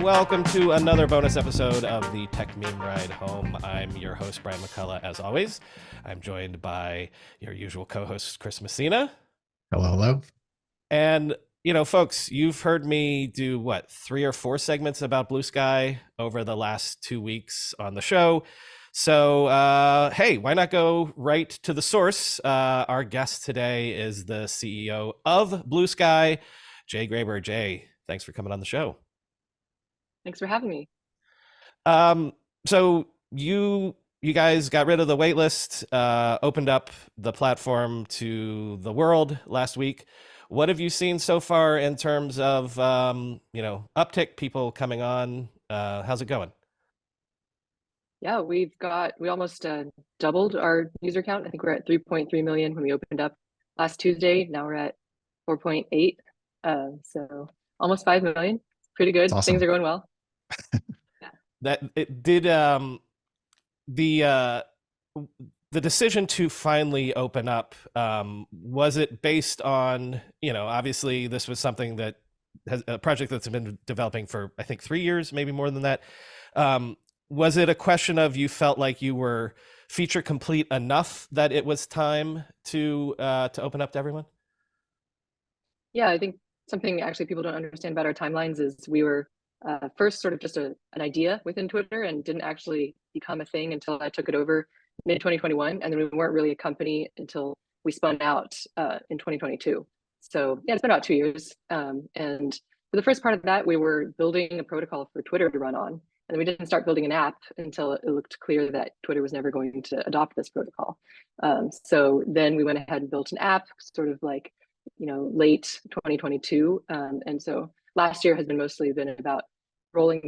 Welcome to another bonus episode of the Tech Meme Ride Home. I'm your host, Brian McCullough, as always. I'm joined by your usual co-host, Chris Messina. Hello, hello. And, folks, you've heard me do, 3 or 4 segments about Bluesky over the last 2 weeks on the show. So, hey, why not go right to the source? Our guest today is the CEO of Bluesky, Jay Graber. Jay, thanks for coming on the show. Thanks for having me. So you guys got rid of the waitlist, opened up the platform to the world last week. What have you seen so far in terms of uptick, people coming on? How's it going? Yeah, we almost doubled our user count. I think we're at 3.3 million when we opened up last Tuesday. Now we're at 4.8. So almost 5 million. Pretty good. Awesome. Things are going well. That it did the decision to finally open up, was it based on, obviously this was something that has a project that's been developing for, I think, 3 years, maybe more than that. Was it a question of you felt like you were feature complete enough that it was time to open up to everyone? Yeah, I think something actually people don't understand about our timelines is we were first sort of just an idea within Twitter and didn't actually become a thing until I took it over mid 2021. And then we weren't really a company until we spun out in 2022. So yeah, it's been about 2 years. And for the first part of that, we were building a protocol for Twitter to run on. And we didn't start building an app until it looked clear that Twitter was never going to adopt this protocol. So then we went ahead and built an app, sort of like, late 2022. And so last year has mostly been about rolling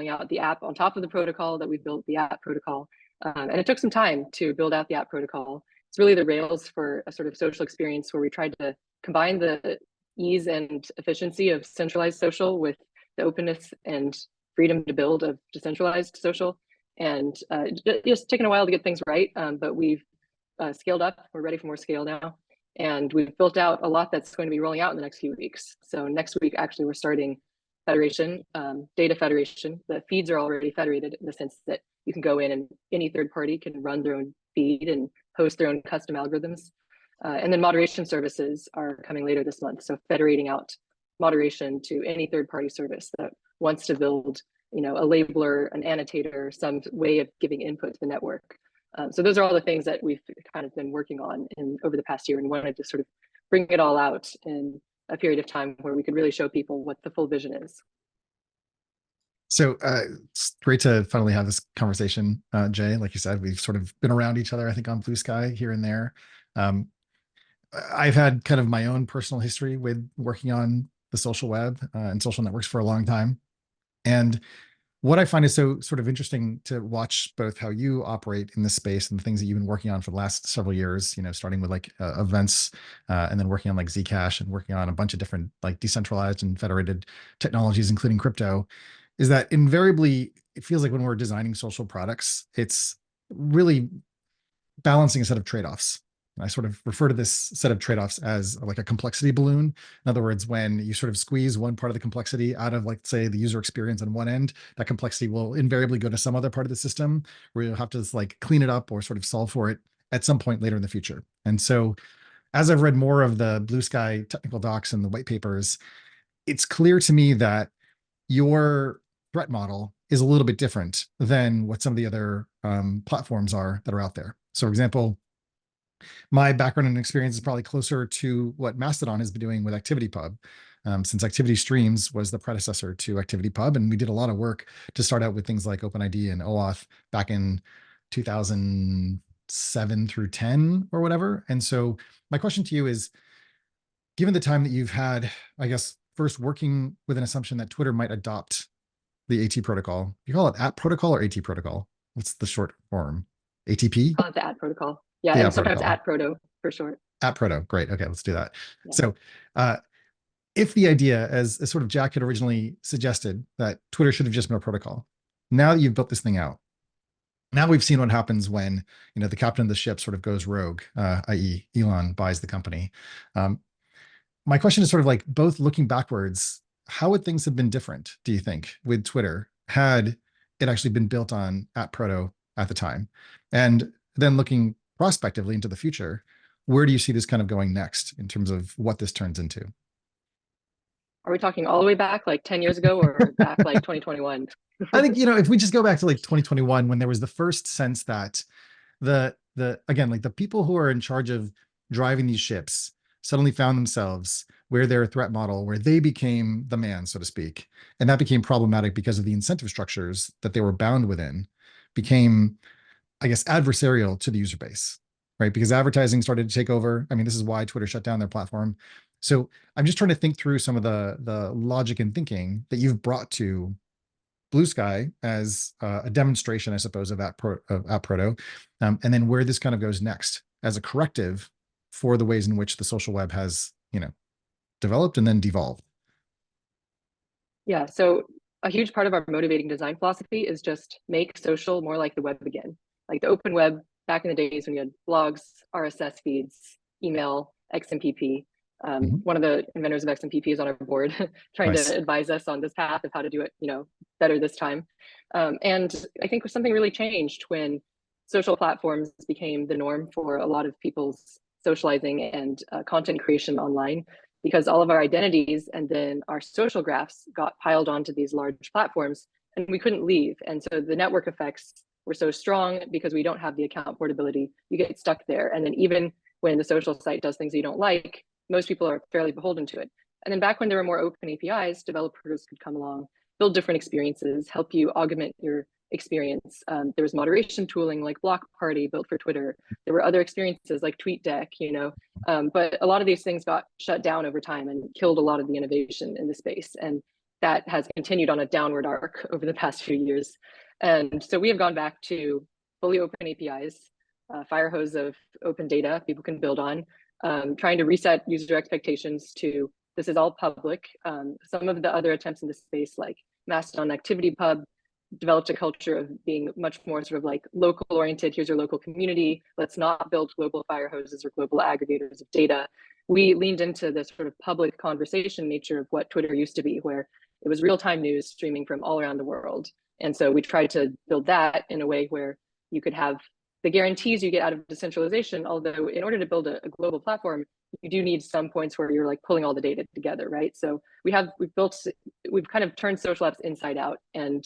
out the app on top of the protocol that we built, the app protocol. And it took some time to build out the app protocol. It's really the rails for a sort of social experience where we tried to combine the ease and efficiency of centralized social with the openness and freedom to build of decentralized social. And just taken a while to get things right, but we've scaled up. We're ready for more scale now. And we've built out a lot that's going to be rolling out in the next few weeks. So next week, actually, we're starting federation, data federation. The feeds are already federated in the sense that you can go in and any third party can run their own feed and host their own custom algorithms. And then moderation services are coming later this month. So federating out moderation to any third party service that wants to build, a labeler, an annotator, some way of giving input to the network. So those are all the things that we've kind of been working on over the past year and wanted to sort of bring it all out in a period of time where we could really show people what the full vision is. So it's great to finally have this conversation, Jay. Like you said, we've sort of been around each other, I think, on Bluesky here and there. I've had kind of my own personal history with working on the social web and social networks for a long time. And what I find is so sort of interesting to watch both how you operate in this space and the things that you've been working on for the last several years, starting with like events and then working on like Zcash and working on a bunch of different like decentralized and federated technologies, including crypto, is that invariably it feels like when we're designing social products, it's really balancing a set of trade-offs. I sort of refer to this set of trade-offs as like a complexity balloon. In other words, when you sort of squeeze one part of the complexity out of, like, say, the user experience on one end, that complexity will invariably go to some other part of the system where you'll have to just like clean it up or sort of solve for it at some point later in the future. And so as I've read more of the Bluesky technical docs and the white papers, it's clear to me that your threat model is a little bit different than what some of the other platforms are that are out there. So, for example, my background and experience is probably closer to what Mastodon has been doing with ActivityPub, since Activity Streams was the predecessor to ActivityPub. And we did a lot of work to start out with things like OpenID and OAuth back in 2007 through 10 or whatever. And so my question to you is, given the time that you've had, I guess, first working with an assumption that Twitter might adopt the AT protocol, you call it AT protocol or AT protocol? What's the short form? ATP? Call it the AT protocol. Yeah, and sometimes protocol. AT proto for short. AT proto, great. Okay, let's do that. Yeah. So if the idea, as sort of Jack had originally suggested, that Twitter should have just been a protocol, now that you've built this thing out, now we've seen what happens when, the captain of the ship sort of goes rogue, i.e. Elon buys the company. My question is sort of like both looking backwards how would things have been different, do you think, with Twitter had it actually been built on at Proto at the time? And then looking prospectively into the future, where do you see this kind of going next in terms of what this turns into? Are we talking all the way back like 10 years ago or back like 2021? I think, if we just go back to like 2021, when there was the first sense that the again, like the people who are in charge of driving these ships suddenly found themselves where their threat model, where they became the man, so to speak. And that became problematic because of the incentive structures that they were bound within, became, I guess, adversarial to the user base, right? Because advertising started to take over. I mean, this is why Twitter shut down their platform. So I'm just trying to think through some of the logic and thinking that you've brought to Bluesky as a demonstration, I suppose, of App Proto, and then where this kind of goes next as a corrective for the ways in which the social web has, developed and then devolved. Yeah, so a huge part of our motivating design philosophy is just make social more like the web again. Like the open web back in the days when you had blogs, RSS feeds, email, XMPP. One of the inventors of XMPP is on our board trying Nice. to advise us on this path of how to do it, better this time. And I think something really changed when social platforms became the norm for a lot of people's socializing and content creation online, because all of our identities and then our social graphs got piled onto these large platforms and we couldn't leave. And so the network effects were so strong because we don't have the account portability. You get stuck there. And then even when the social site does things that you don't like, most people are fairly beholden to it. And then back when there were more open APIs, developers could come along, build different experiences, help you augment your experience. There was moderation tooling like Block Party built for Twitter. There were other experiences like TweetDeck, but a lot of these things got shut down over time and killed a lot of the innovation in the space. And that has continued on a downward arc over the past few years. And so we have gone back to fully open APIs, fire hose of open data people can build on, trying to reset user expectations to this is all public. Some of the other attempts in this space, like Mastodon ActivityPub, developed a culture of being much more sort of like local oriented. Here's your local community. Let's not build global fire hoses or global aggregators of data. We leaned into the sort of public conversation nature of what Twitter used to be, where it was real-time news streaming from all around the world. And so we tried to build that in a way where you could have the guarantees you get out of decentralization, although in order to build a global platform, you do need some points where you're like pulling all the data together, right? So we've kind of turned social apps inside out and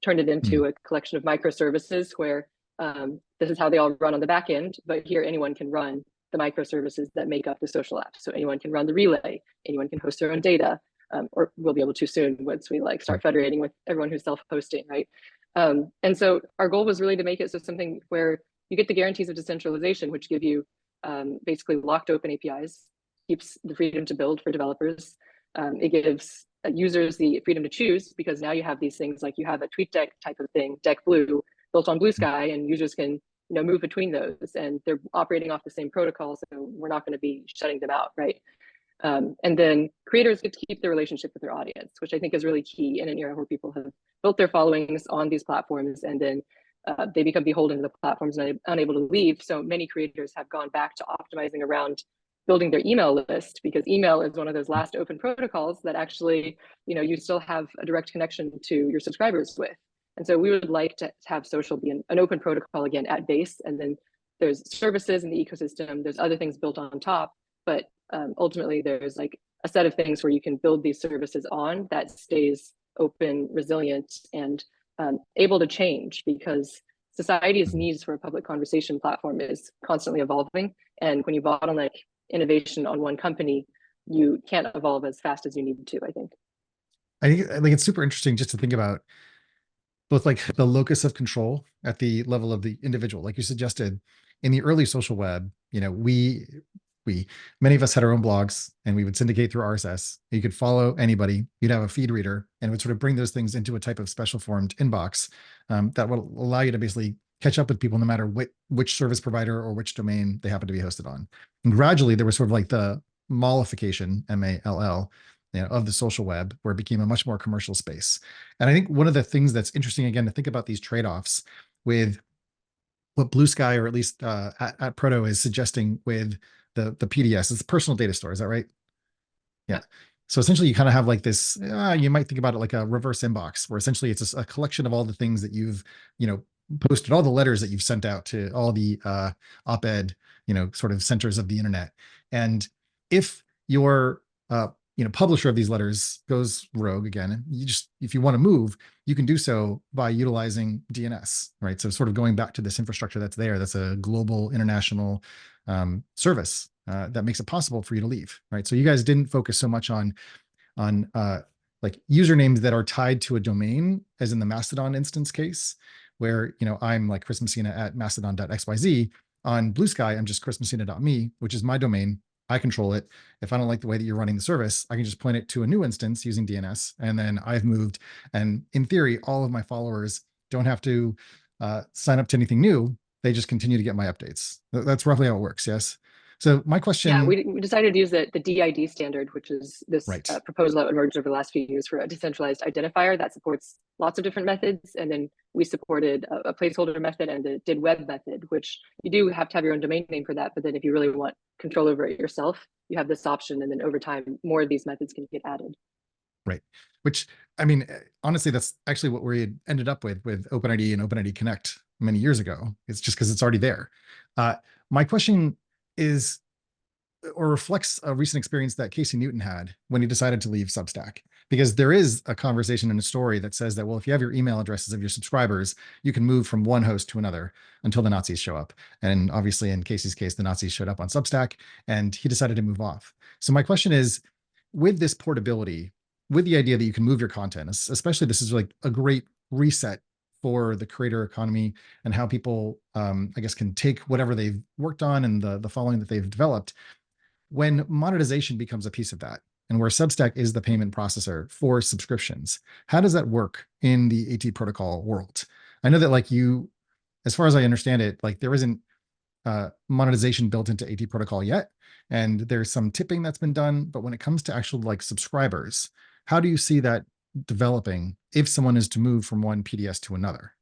turned it into a collection of microservices where this is how they all run on the back end, but here anyone can run the microservices that make up the social app. So anyone can run the relay, anyone can host their own data, or we'll be able to soon once we start federating with everyone who's self-hosting, right? And so our goal was really to make it so something where you get the guarantees of decentralization, which give you basically locked open APIs, keeps the freedom to build for developers. It gives users the freedom to choose, because now you have these things like you have a TweetDeck type of thing, Deck Blue, built on Bluesky, and users can move between those, and they're operating off the same protocol, so we're not going to be shutting them out, right? And then creators get to keep their relationship with their audience, which I think is really key in an era where people have built their followings on these platforms, and then they become beholden to the platforms and unable to leave. So many creators have gone back to optimizing around building their email list, because email is one of those last open protocols that actually, you still have a direct connection to your subscribers with. And so we would like to have social be an open protocol again at base, and then there's services in the ecosystem, there's other things built on top, but ultimately there's like a set of things where you can build these services on that stays open, resilient, and able to change, because society's needs for a public conversation platform is constantly evolving. And when you bottleneck innovation on one company, you can't evolve as fast as you need to, I think. I think it's super interesting just to think about both like the locus of control at the level of the individual. Like you suggested, in the early social web, many of us had our own blogs, and we would syndicate through RSS. You could follow anybody. You'd have a feed reader, and it would sort of bring those things into a type of special formed inbox that would allow you to basically catch up with people no matter which service provider or which domain they happen to be hosted on. And gradually, there was sort of like the mallification, MALL, of the social web, where it became a much more commercial space. And I think one of the things that's interesting, again, to think about these trade-offs with what Bluesky, or at least at Proto, is suggesting with the PDS, it's the personal data store. Is that right? Yeah. So essentially, you kind of have like this. You might think about it like a reverse inbox, where essentially it's a collection of all the things that you've, you know, posted, all the letters that you've sent out to all the op-ed, sort of centers of the internet. And if your publisher of these letters goes rogue again, if you want to move, you can do so by utilizing DNS, right? So sort of going back to this infrastructure that's there, that's a global international service that makes it possible for you to leave, right? So you guys didn't focus so much on like usernames that are tied to a domain, as in the Mastodon instance case, where I'm like Chris Messina at mastodon.xyz. On Bluesky, I'm just chrismessina.me, which is my domain. I control it. If I don't like the way that you're running the service, I can just point it to a new instance using DNS, and then I've moved. And in theory, all of my followers don't have to sign up to anything new. They just continue to get my updates. That's roughly how it works. Yes. So my question. Yeah, we decided to use the DID standard, which is this Right. proposal that emerged over the last few years for a decentralized identifier that supports lots of different methods. And then we supported a placeholder method and the did web method, which you do have to have your own domain name for that. But then if you really want control over it yourself, you have this option. And then over time, more of these methods can get added. Right. Which, I mean, honestly, that's actually what we ended up with OpenID and OpenID Connect many years ago. It's just because it's already there. My question is, or reflects a recent experience that Casey Newton had when he decided to leave Substack. Because there is a conversation in a story that says that, well, if you have your email addresses of your subscribers, you can move from one host to another until the Nazis show up. And obviously, in Casey's case, the Nazis showed up on Substack and he decided to move off. So my question is, with this portability, with the idea that you can move your content, especially this is like a great reset for the creator economy and how people, I guess, can take whatever they've worked on and the following that they've developed. When monetization becomes a piece of that, and where Substack is the payment processor for subscriptions, how does that work in the AT protocol world? I know that like you, as far as I understand it, like there isn't monetization built into AT protocol yet, and there's some tipping that's been done. But when it comes to actual like subscribers, how do you see that developing if someone is to move from one PDS to another?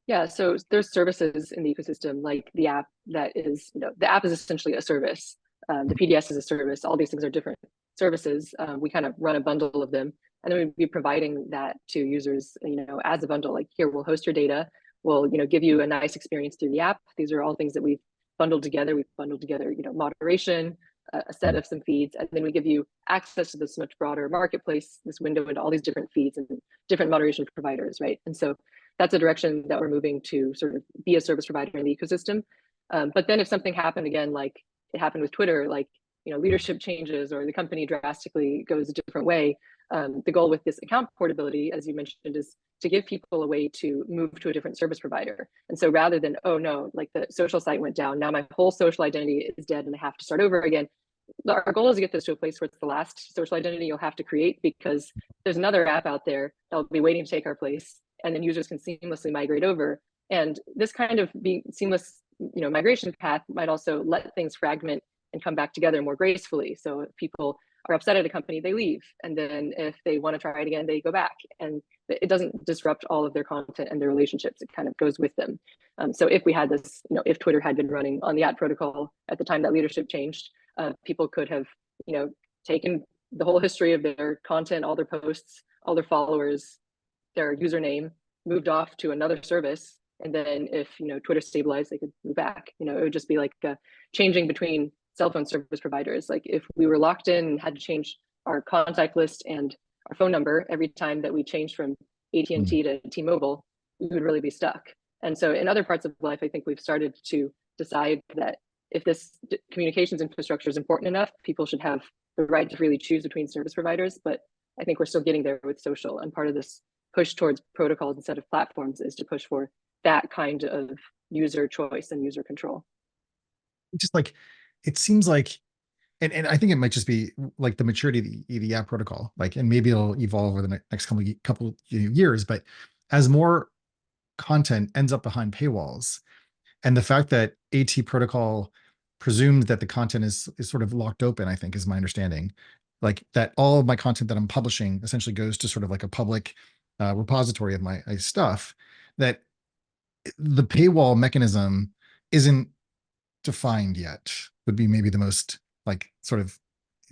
Yeah, so there's services in the ecosystem like the app that is, the app is essentially a service. The PDS is a service. All these things are different services. We kind of run a bundle of them, and then we'd be providing that to users, as a bundle. Like here, we'll host your data. We'll, give you a nice experience through the app. These are all things that we've bundled together. We've bundled together, moderation, a set of some feeds, and then we give you access to this much broader marketplace, this window into all these different feeds and different moderation providers, right? And so that's a direction that we're moving to, sort of be a service provider in the ecosystem. But then if something happened again, like it happened with Twitter, like, leadership changes or the company drastically goes a different way, the goal with this account portability, as you mentioned, is to give people a way to move to a different service provider. And so rather than, oh no, like the social site went down, now my whole social identity is dead and I have to start over again. Our goal is to get this to a place where it's the last social identity you'll have to create, because there's another app out there that'll be waiting to take our place, and then users can seamlessly migrate over. And this kind of seamless, migration path might also let things fragment and come back together more gracefully. So if people are upset at a company, they leave, and then if they want to try it again, they go back, and it doesn't disrupt all of their content and their relationships. It kind of goes with them. So if we had this, if Twitter had been running on the AT protocol at the time that leadership changed, people could have, taken the whole history of their content, all their posts, all their followers, their username, moved off to another service, and then if Twitter stabilized, they could move back. It would just be like changing between cell phone service providers. Like if we were locked in and had to change our contact list and our phone number every time that we changed from AT&T to T-Mobile, we would really be stuck. And so in other parts of life, I think we've started to decide that if this communications infrastructure is important enough, people should have the right to freely choose between service providers. But I think we're still getting there with social, and part of this push towards protocols instead of platforms is to push for that kind of user choice and user control. Just like, it seems like, and I think it might just be like the maturity of the app protocol, like, and maybe it'll evolve over the next couple years, but as more content ends up behind paywalls, and the fact that AT protocol presumed that the content is sort of locked open, I think is my understanding, like that all of my content that I'm publishing essentially goes to sort of like a public repository of my stuff, that the paywall mechanism isn't defined yet, would be maybe the most like sort of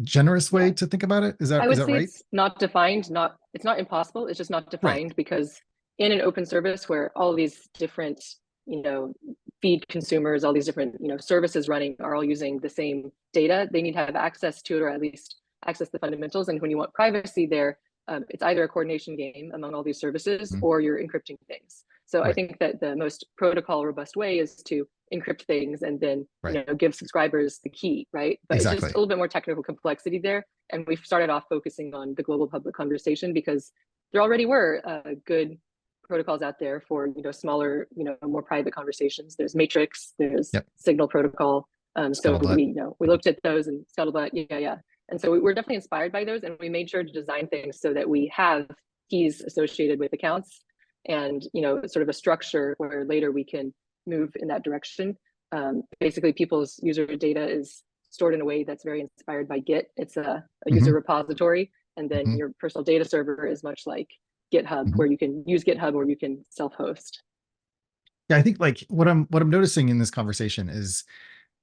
generous way Yeah. to think about it? Is I that would say right? it's not defined, it's not impossible. It's just not Right. defined because in an open service where all these different, you know, feed consumers, all these different, you know, services running are all using the same data, they need to have access to it, or at least access the fundamentals. And when you want privacy there, it's either a coordination game among all these services Mm, or you're encrypting things. So I right. think that the most protocol robust way is to encrypt things and then, you Right. know, give subscribers the key, right? But it's just a Exactly. little bit more technical complexity there. And we've started off focusing on the global public conversation because there already were good protocols out there for, you know, smaller, you know, more private conversations. There's Matrix, there's Yep. Signal Protocol. So Scuttlebutt. we, you know, we looked at those and Scuttlebutt, yeah. And so we were definitely inspired by those, and we made sure to design things so that we have keys associated with accounts, and, you know, sort of a structure where later we can move in that direction. Basically, people's user data is stored in a way that's very inspired by Git. It's a Hmm. user repository, and then Hmm. your personal data server is much like GitHub, Hmm. where you can use GitHub or you can self-host. Yeah, I think like what I'm noticing in this conversation is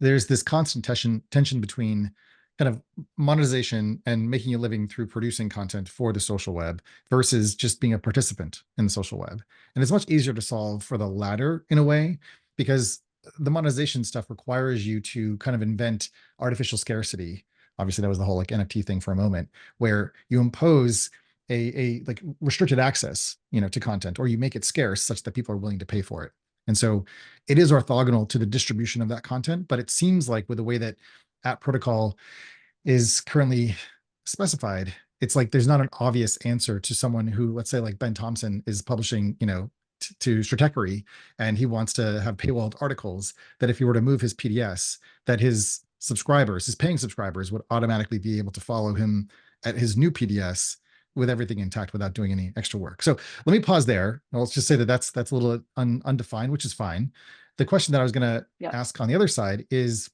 there's this constant tension between kind of monetization and making a living through producing content for the social web versus just being a participant in the social web. And it's much easier to solve for the latter in a way, because the monetization stuff requires you to kind of invent artificial scarcity. Obviously, that was the whole like NFT thing for a moment, where you impose a like restricted access, you know, to content, or you make it scarce such that people are willing to pay for it. And so it is orthogonal to the distribution of that content, but it seems like with the way that app protocol is currently specified, it's like there's not an obvious answer to someone who, let's say like Ben Thompson is publishing, you know, to Stratechery, and he wants to have paywalled articles, that if he were to move his PDS, that his subscribers, his paying subscribers, would automatically be able to follow him at his new PDS with everything intact without doing any extra work. So let me pause there. Let's just say that that's a little undefined, which is fine. The question that I was going to Yeah. ask on the other side is,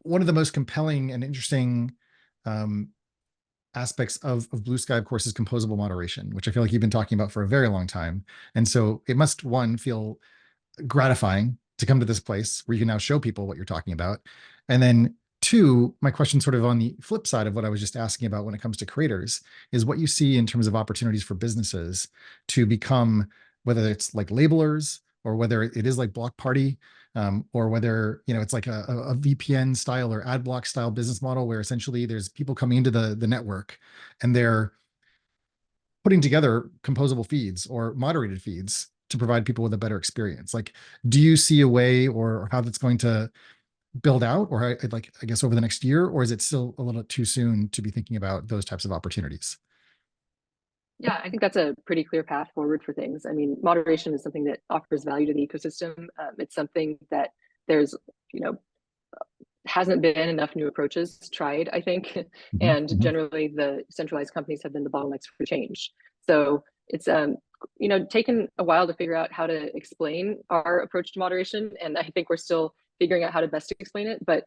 one of the most compelling and interesting um, aspects of Bluesky, of course, is composable moderation, which I feel like you've been talking about for a very long time. And so it must, one, feel gratifying to come to this place where you can now show people what you're talking about. And then two, my question sort of on the flip side of what I was just asking about when it comes to creators is what you see in terms of opportunities for businesses to become, whether it's like labelers or whether it is like Block Party, or whether, you know, it's like a VPN style or ad block style business model where essentially there's people coming into the network and they're putting together composable feeds or moderated feeds to provide people with a better experience. Like, do you see a way or how that's going to build out, or like, I guess over the next year, or is it still a little too soon to be thinking about those types of opportunities? Yeah, I think that's a pretty clear path forward for things. I mean, moderation is something that offers value to the ecosystem. It's something that there's, you know, hasn't been enough new approaches tried, I think. Mhm, And mhm. generally the centralized companies have been the bottlenecks for change. So it's you know, taken a while to figure out how to explain our approach to moderation. And I think we're still figuring out how to best explain it. But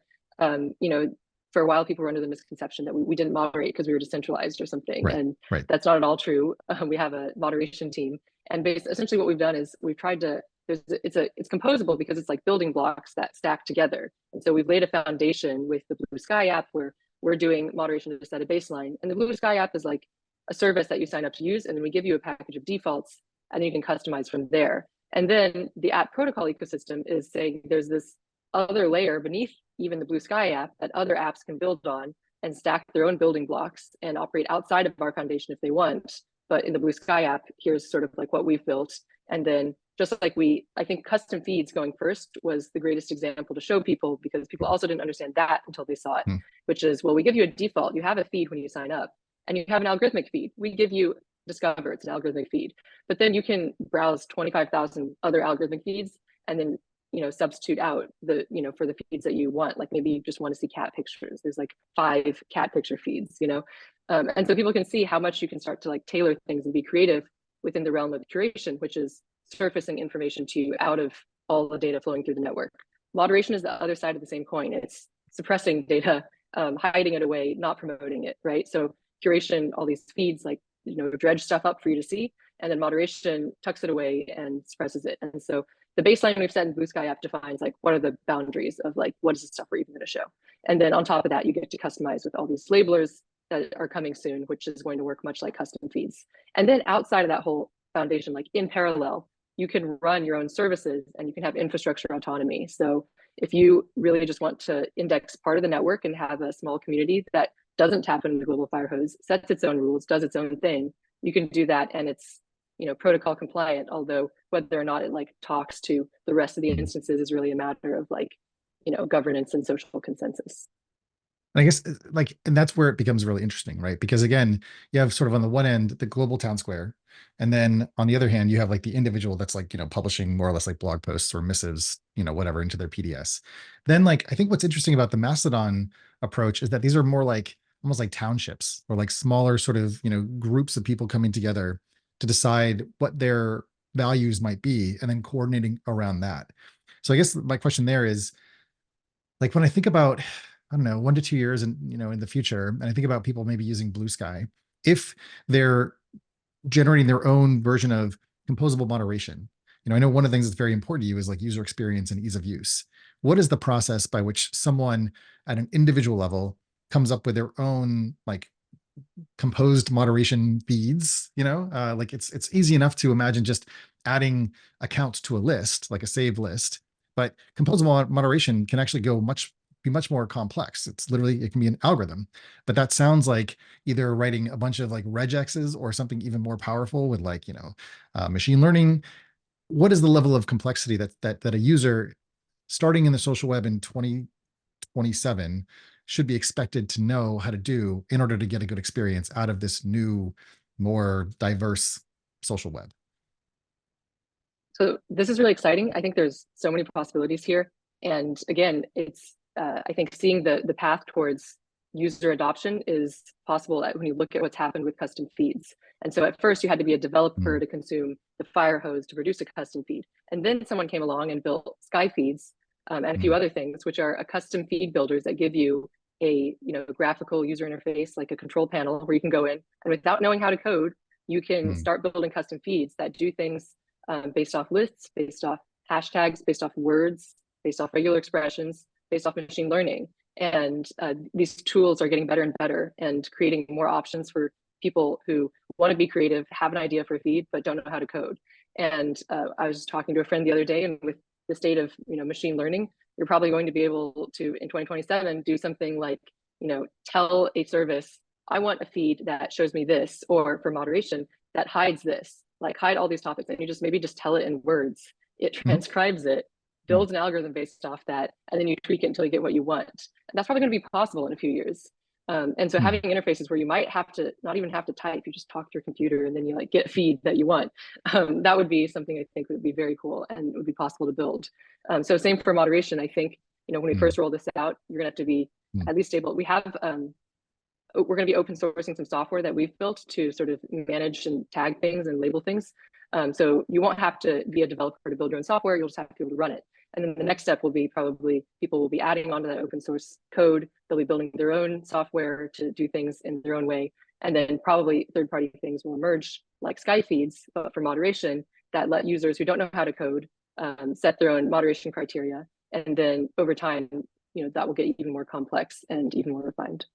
you know, for a while people were under the misconception that we didn't moderate because we were decentralized or something. Right, And right. that's not at all true. We have a moderation team. And essentially what we've done is we've tried to it's composable because it's like building blocks that stack together. And so we've laid a foundation with the Bluesky app where we're doing moderation to set a baseline. And the Bluesky app is like a service that you sign up to use, and then we give you a package of defaults, and then you can customize from there. And then the app protocol ecosystem is saying there's this other layer beneath even the Bluesky app that other apps can build on and stack their own building blocks and operate outside of our foundation if they want. But in the Bluesky app, here's sort of like what we've built. And then just like I think custom feeds going first was the greatest example to show people, because people also didn't understand that until they saw it, Hmm. which is, well, we give you a default, you have a feed when you sign up, and you have an algorithmic feed. We give you Discover, it's an algorithmic feed, but then you can browse 25,000 other algorithmic feeds and then, you know, substitute out the, you know, for the feeds that you want. Like maybe you just want to see cat pictures. There's like 5 cat picture feeds, you know? And so people can see how much you can start to like tailor things and be creative within the realm of curation, which is surfacing information to you out of all the data flowing through the network. Moderation is the other side of the same coin. It's suppressing data, hiding it away, not promoting it, right? So curation, all these feeds, like, you know, dredge stuff up for you to see, and then moderation tucks it away and suppresses it. And so the baseline we've set in Bluesky app defines like what are the boundaries of like what is the stuff we're even going to show. And then on top of that, you get to customize with all these labelers that are coming soon, which is going to work much like custom feeds. And then outside of that whole foundation, like in parallel, you can run your own services and you can have infrastructure autonomy. So if you really just want to index part of the network and have a small community that doesn't tap into the global fire hose, sets its own rules, does its own thing, you can do that, and it's, you know, protocol compliant. Although whether or not it like talks to the rest of the instances is really a matter of like, you know, governance and social consensus. I guess like, and that's where it becomes really interesting, right? Because again, you have sort of on the one end, the global town square. And then on the other hand, you have like the individual that's like, you know, publishing more or less like blog posts or missives, you know, whatever into their PDS. Then like, I think what's interesting about the Mastodon approach is that these are more like almost like townships or like smaller sort of, you know, groups of people coming together to decide what their values might be and then coordinating around that. So I guess my question there is, like when I think about, I don't know, 1 to 2 years and, you know, in the future, and I think about people maybe using Bluesky, if they're generating their own version of composable moderation, you know, I know one of the things that's very important to you is like user experience and ease of use. What is the process by which someone at an individual level comes up with their own like composed moderation feeds, you know, like it's easy enough to imagine just adding accounts to a list, like a saved list, but composable moderation can actually be much more complex. It's literally, it can be an algorithm, but that sounds like either writing a bunch of like regexes or something even more powerful with like, you know, machine learning. What is the level of complexity that a user starting in the social web in 2027 should be expected to know how to do in order to get a good experience out of this new, more diverse social web? So this is really exciting. I think there's so many possibilities here. And again, it's I think seeing the path towards user adoption is possible when you look at what's happened with custom feeds. And so at first you had to be a developer to consume the fire hose to produce a custom feed. And then someone came along and built Sky feeds and a few other things, which are a custom feed builders that give you a, you know, graphical user interface, like a control panel where you can go in and without knowing how to code, you can start building custom feeds that do things based off lists, based off hashtags, based off words, based off regular expressions, based off machine learning. And these tools are getting better and better and creating more options for people who want to be creative, have an idea for a feed, but don't know how to code. And I was just talking to a friend the other day, and with the state of, you know, machine learning, you're probably going to be able to, in 2027, do something like, you know, tell a service, I want a feed that shows me this, or for moderation, that hides this, like hide all these topics. And you just maybe just tell it in words. It transcribes it, builds an algorithm based off that, and then you tweak it until you get what you want. And that's probably going to be possible in a few years. And so having interfaces where you might have to not even have to type, you just talk to your computer and then you like get a feed that you want. That would be something I think would be very cool and would be possible to build. So same for moderation. I think, you know, when we first roll this out, you're gonna have to be at least able. We have we're going to be open sourcing some software that we've built to sort of manage and tag things and label things. So you won't have to be a developer to build your own software. You'll just have to be able to run it. And then the next step will be probably people will be adding onto that open source code. They'll be building their own software to do things in their own way. And then probably third-party things will emerge like Sky feeds, but for moderation, that let users who don't know how to code set their own moderation criteria. And then over time, you know, that will get even more complex and even more refined.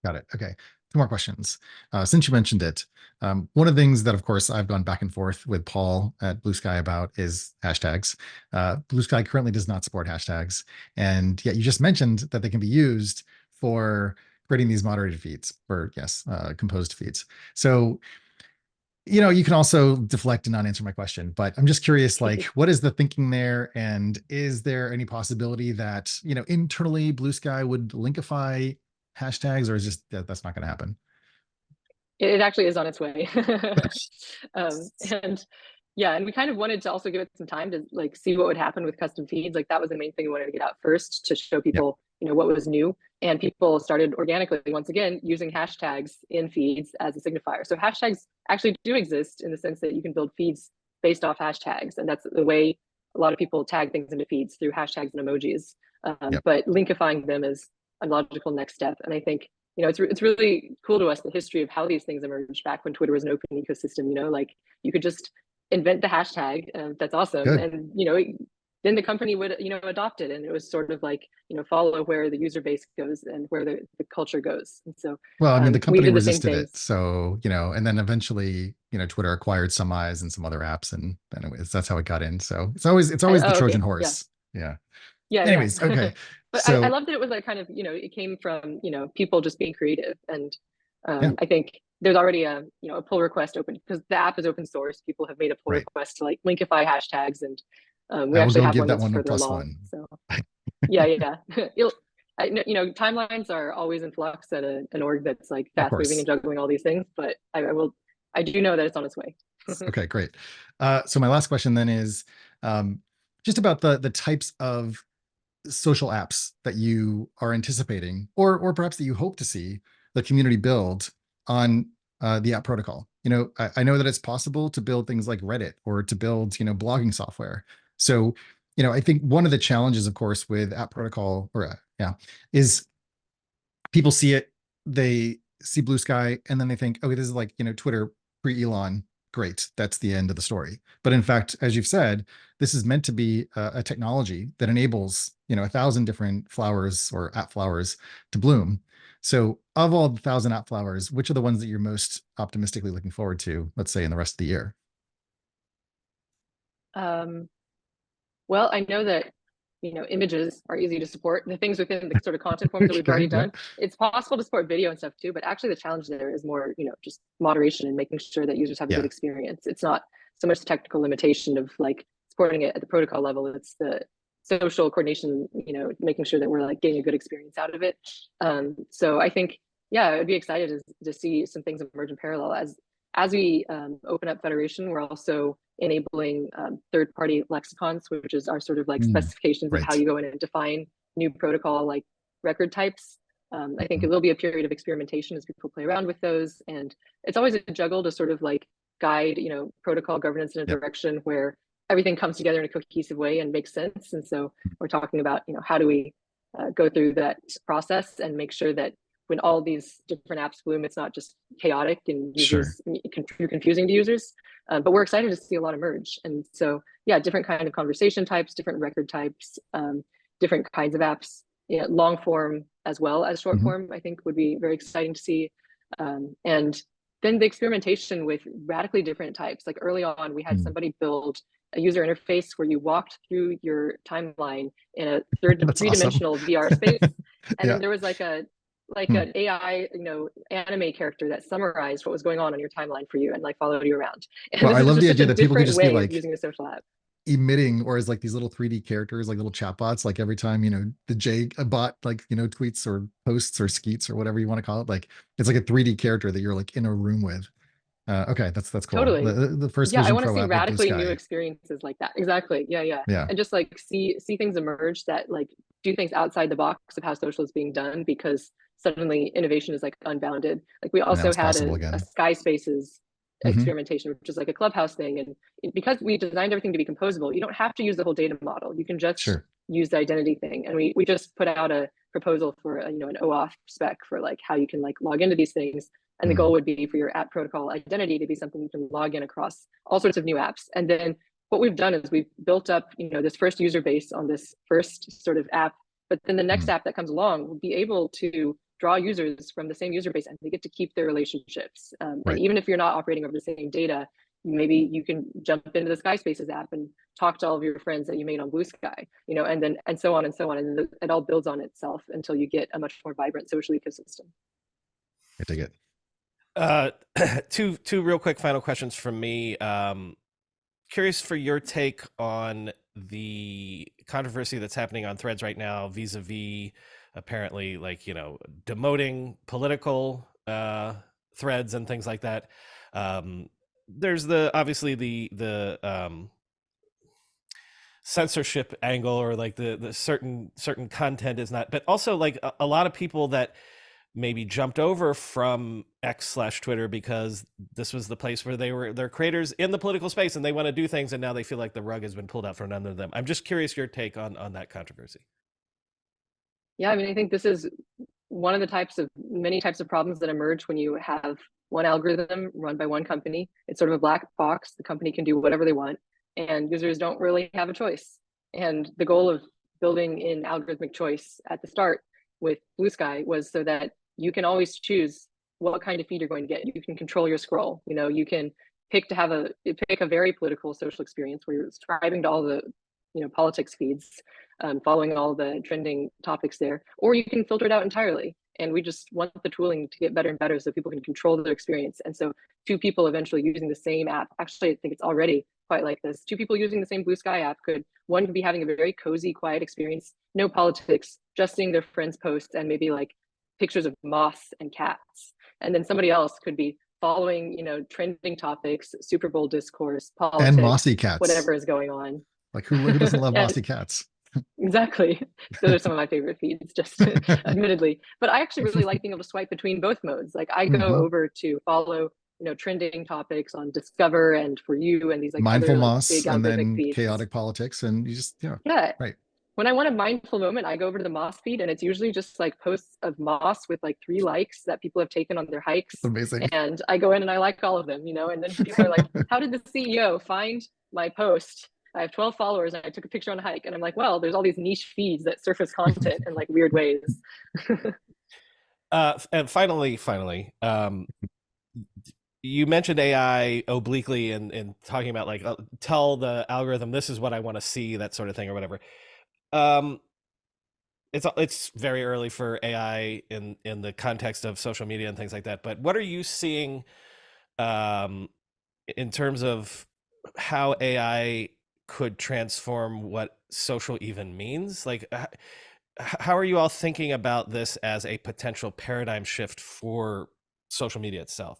Got it. Okay. Two more questions. Since you mentioned it, one of the things that, of course, I've gone back and forth with Paul at Bluesky about is hashtags. Bluesky currently does not support hashtags. And yet you just mentioned that they can be used for creating these moderated feeds or, yes, composed feeds. So, you know, you can also deflect and not answer my question, but I'm just curious, like, what is the thinking there? And is there any possibility that, you know, internally Bluesky would linkify hashtags, or is just that's not going to happen? It actually is on its way. And yeah, and we kind of wanted to also give it some time to like see what would happen with custom feeds. Like that was the main thing we wanted to get out first, to show people, you know, what was new. And people started organically, once again, using hashtags in feeds as a signifier. So hashtags actually do exist in the sense that you can build feeds based off hashtags. And that's the way a lot of people tag things into feeds, through hashtags and emojis. But linkifying them is a logical next step. And I think, you know, it's really cool to us, the history of how these things emerged back when Twitter was an open ecosystem. You know, like you could just invent the hashtag. That's awesome. Good. And, then the company would, adopt it. And it was sort of like, follow where the user base goes and where the culture goes. And so Well, I mean, the we company did the same resisted it. things. So, and then eventually, Twitter acquired some eyes and some other apps. And anyways, that's how it got in. So it's always the Oh, Trojan okay. Yeah. horse. Yeah. Yeah. Anyways, Yeah. okay. But I So love that it was like kind of, it came from, people just being creative. And yeah, I think there's already a pull request open because the app is open source. People have made a pull right. request to like linkify hashtags, and we I will actually go have give one that that's one a further plus along. one. So yeah. Timelines are always in flux at an org that's like Of fast moving course. and juggling all these things, but I do know that it's on its way. Okay, great. So my last question then is just about the types of social apps that you are anticipating, or perhaps that you hope to see the community build on the app protocol. I know that it's possible to build things like Reddit or to build, blogging software. So, I think one of the challenges, of course, with app protocol is people see it, they see Blue Sky, and then they think, okay, this is like, Twitter pre-Elon. Great, that's the end of the story. But in fact, as you've said, this is meant to be a technology that enables, 1,000 different flowers or app flowers to bloom. So of all the 1,000 app flowers, which are the ones that you're most optimistically looking forward to, let's say in the rest of the year? Well, I know that, images are easy to support. The things within the sort of content forms that we've already Okay, yeah, done, it's possible to support video and stuff too, but actually the challenge there is more, just moderation and making sure that users have a good yeah, experience. It's not so much the technical limitation of like supporting it at the protocol level, it's the social coordination, making sure that we're like getting a good experience out of it. So I think, yeah, I'd be excited to see some things emerge in parallel as we open up Federation. We're also enabling third-party lexicons, which is our sort of like Mm, specifications of how right. you go in and define new protocol like record types. I think it Mhm. will be a period of experimentation as people play around with those, and it's always a juggle to sort of like guide, protocol governance in a Yep. direction where everything comes together in a cohesive way and makes sense. And so we're talking about, how do we go through that process and make sure that when all these different apps bloom, it's not just chaotic and Sure. users confusing to users. But we're excited to see a lot emerge. And so, yeah, different kind of conversation types, different record types, different kinds of apps, long form as well as short Mhm. form, I think would be very exciting to see. And then the experimentation with radically different types. Like early on, we had Mm. somebody build a user interface where you walked through your timeline in a That's awesome. three-dimensional VR space. And Yeah. then there was like Hmm. an AI, anime character that summarized what was going on your timeline for you and like followed you around. And Well, this I is love just the such idea a that people could different just be way of like using a social app. emitting, or as like these little 3D characters, like little chatbots, like every time, the J bot, like, tweets or posts or skeets or whatever you want to call it. Like it's like a 3D character that you're like in a room with. Okay, that's cool. Totally. The first Yeah, I Vision want to Pro see app with Blue radically new Sky. experiences like that. Exactly. Yeah, yeah. Yeah. And just like see things emerge that like do things outside the box of how social is being done, because suddenly innovation is like unbounded. Like we Now also it's had possible a again. Sky Spaces Hmm. experimentation, which is like a Clubhouse thing. And because we designed everything to be composable, you don't have to use the whole data model. You can just Sure. use the identity thing. And we just put out a proposal for an OAuth spec for like how you can like log into these things. And the Mm. goal would be for your app protocol identity to be something you can log in across all sorts of new apps. And then what we've done is we've built up, this first user base on this first sort of app, but then the next Mm. app that comes along will be able to draw users from the same user base and they get to keep their relationships. And Right. even if you're not operating over the same data, maybe you can jump into the Sky Spaces app and talk to all of your friends that you made on Blue Sky, and then and so on and so on. And it all builds on itself until you get a much more vibrant social ecosystem. I dig it. Uh, two real quick final questions from me. Curious for your take on the controversy that's happening on Threads right now, vis-a-vis apparently like demoting political threads and things like that. There's obviously the censorship angle, or like the certain content is not, but also like a lot of people that maybe jumped over from X/Twitter because this was the place where they're creators in the political space and they want to do things, and now they feel like the rug has been pulled out from under them. I'm just curious your take on that controversy. Yeah, I mean, I think this is one of the many types of problems that emerge when you have one algorithm run by one company. It's sort of a black box. The company can do whatever they want, and users don't really have a choice. And the goal of building in algorithmic choice at the start with Bluesky was so that you can always choose what kind of feed you're going to get. You can control your scroll. You know, you can pick a very political social experience where you're subscribing to all the politics feeds, following all the trending topics there, or you can filter it out entirely. And we just want the tooling to get better and better so people can control their experience. And so two people eventually using the same app, actually I think it's already quite like this, two people using the same Bluesky app one could be having a very cozy, quiet experience, no politics, just seeing their friends' posts and maybe like pictures of moths and cats. And then somebody else could be following, trending topics, Super Bowl discourse, politics, and mossy cats, whatever is going on. Like who doesn't love And mossy cats? exactly. Those are some of my favorite feeds, just admittedly. But I actually really like being able to swipe between both modes. Like I go over to follow, trending topics on Discover and For You and these like mindful other like moss big and algorithmic then feeds. chaotic politics, and you just Yeah. right. When I want a mindful moment, I go over to the Moss feed, and it's usually just like posts of moss with like 3 likes that people have taken on their hikes. It's amazing. And I go in and I like all of them, and then people are like, how did the CEO find my post? I have 12 followers and I took a picture on a hike. And I'm like, well, there's all these niche feeds that surface content in like weird ways. And finally, you mentioned AI obliquely and talking about like tell the algorithm this is what I want to see, that sort of thing or whatever. It's very early for AI in the context of social media and things like that. But what are you seeing in terms of how AI could transform what social even means? Like, how are you all thinking about this as a potential paradigm shift for social media itself?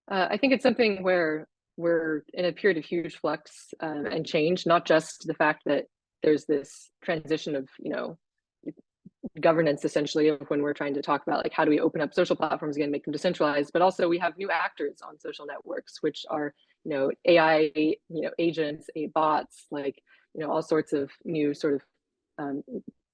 I think it's something where we're in a period of huge flux and change, not just the fact that there's this transition of, governance essentially of when we're trying to talk about like how do we open up social platforms again, make them decentralized, but also we have new actors on social networks, which are, AI, agents, bots, like, all sorts of new sort of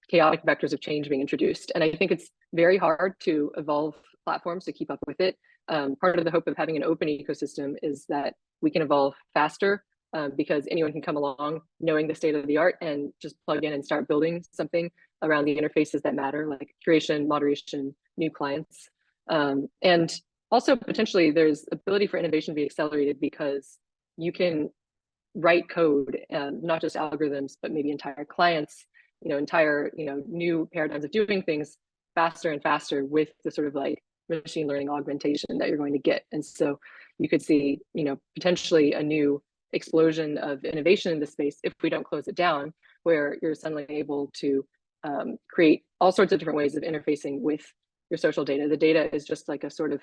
chaotic vectors of change being introduced. And I think it's very hard to evolve platforms to keep up with it. Part of the hope of having an open ecosystem is that we can evolve faster because anyone can come along knowing the state of the art and just plug in and start building something around the interfaces that matter, like curation, moderation, new clients. And also potentially there's ability for innovation to be accelerated because you can write code, not just algorithms, but maybe entire clients, entire, new paradigms of doing things faster and faster with the sort of like machine learning augmentation that you're going to get. And so you could see, potentially a new explosion of innovation in this space if we don't close it down, where you're suddenly able to create all sorts of different ways of interfacing with your social data. The data is just like a sort of,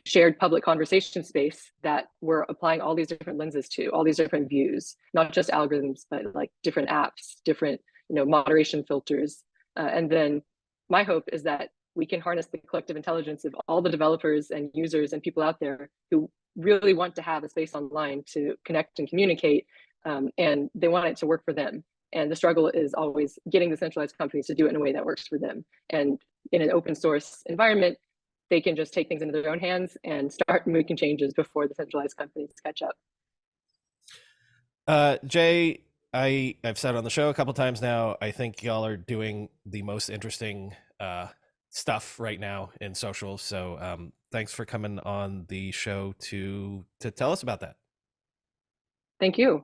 shared public conversation space that we're applying all these different lenses to, all these different views, not just algorithms, but like different apps, different, moderation filters. And then my hope is that we can harness the collective intelligence of all the developers and users and people out there who really want to have a space online to connect and communicate, and they want it to work for them. And the struggle is always getting the centralized companies to do it in a way that works for them. And in an open source environment, they can just take things into their own hands and start making changes before the centralized companies catch up. Jay, I've said on the show a couple times now, I think y'all are doing the most interesting stuff right now in social. So thanks for coming on the show to tell us about that. Thank you.